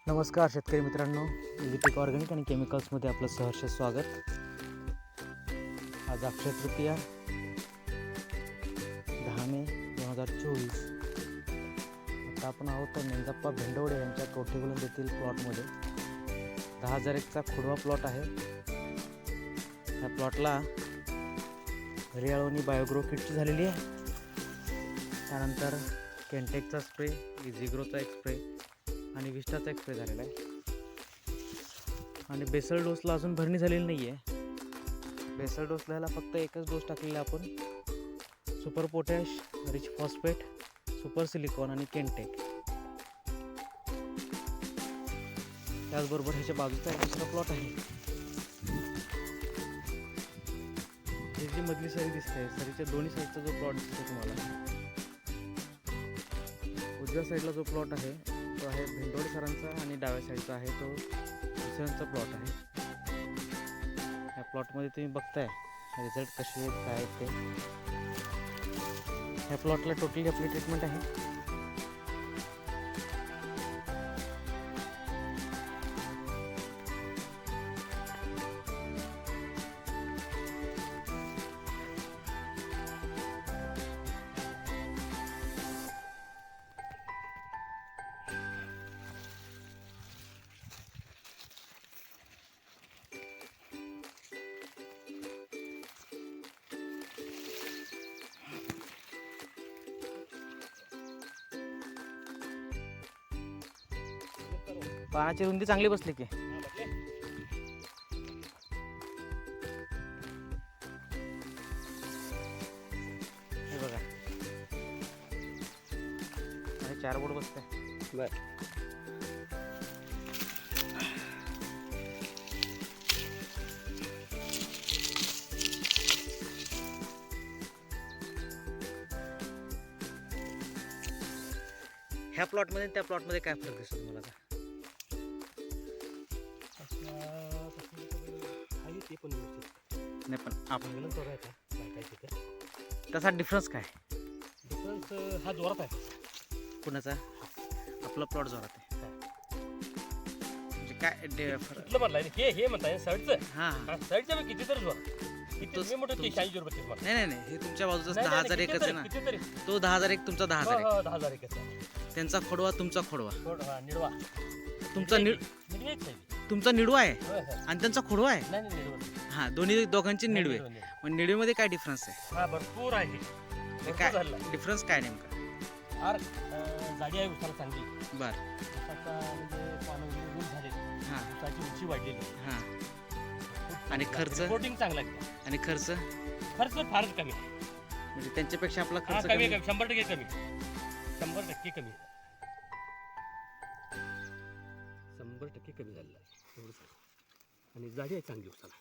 नमस्कार शेतकरी मित्रांनो, लिपिक ऑर्गॅनिक आणि केमिकल्समध्ये आपलं सहर्ष स्वागत. आज अक्षय तृतीया 10 मे 2024. आता आपण आहोत नेंजाप्पा भेंडवडे यांच्या कवठेगुलंद येथील प्लॉटमध्ये. 10,001चा खोडवा प्लॉट आहे. या प्लॉटला रियाळवणी बायोग्रो किटची झालेली आहे. त्यानंतर केंटेकचा स्प्रे, इझिग्रोचा एक स्प्रे आणि विस्टाचा एक स्प्रे झालेला आहे. आणि बेसल डोसला अजून भरणी झालेली नाही आहे. बेसल डोसला ह्याला फक्त एकच डोस टाकलेला आपण, super potash, rich phosphate, super silicon आणि केंटेक. त्याचबरोबर ह्याच्या बाजूचा एक दुसरा प्लॉट आहे. ही जी मधली सरी दिसते, सरीच्या दोन्ही साईडचा जो प्लॉट दिसतो तुम्हाला, उजव्या साईडला जो प्लॉट आहे तो आहे भेंडवडे सरांचा आणि डाव्या साईडचा आहे तो दुसऱ्यांचा प्लॉट आहे. या प्लॉटमध्ये तुम्ही बघताय रिझल्ट कसे आहेत, काय आहेत ते. ह्या प्लॉटला टोटली आपली ट्रीटमेंट आहे. पानाची रुंदी चांगली बसली की हे बघा, 4 बोट बसते. बर, ह्या प्लॉटमध्ये त्या प्लॉटमध्ये काय फरक दिसतो तुम्हाला आता? ते पण व्यवस्थित नाही, पण आपण गेलं तर आहे काय तिथे तसा डिफरन्स काय? डिफरन्स हा जोरात आहे. कुणाचा? आपला प्लॉट जोरात आहे. म्हणजे काय कुठलं म्हणलं हे म्हणताय साईडचं? हां, साईडच्या किती तरी जोर किती मी म्हणतो 40 रुपये मार. नाही, हे तुमच्या बाजूचा 10,001 आहे ना. कितीतरी तो 10,001 तुमचा 10,001. 10,001 त्यांचा खोडवा तुमचा खोडवा. निडवा तुमचा निडवेच आहे. तुमचा निडवा आहे होय. आणि त्यांचा खोडवा आहे. नाही निडवा. हां, दोघांची निडवे. मग निडवेमध्ये काय डिफरन्स आहे? हा भरपूर आहे. काय डिफरन्स काय नेमका? आर जाडी आहे उसाला चांगली. बर, उसाचा म्हणजे पानं वगैरे रूल झाले. हां उसाची उंची वाढलेली. हां. आणि खर्च? रिपोर्टिंग चांगला आहे. आणि खर्च फारच कमी आहे. म्हणजे त्यांच्यापेक्षा आपला हा खर्च कमी कमी. आहे. 100% कमी. 100% कमी. 100% कमी झालेला आहे. आणि जाडी आहे चांगली उसाला.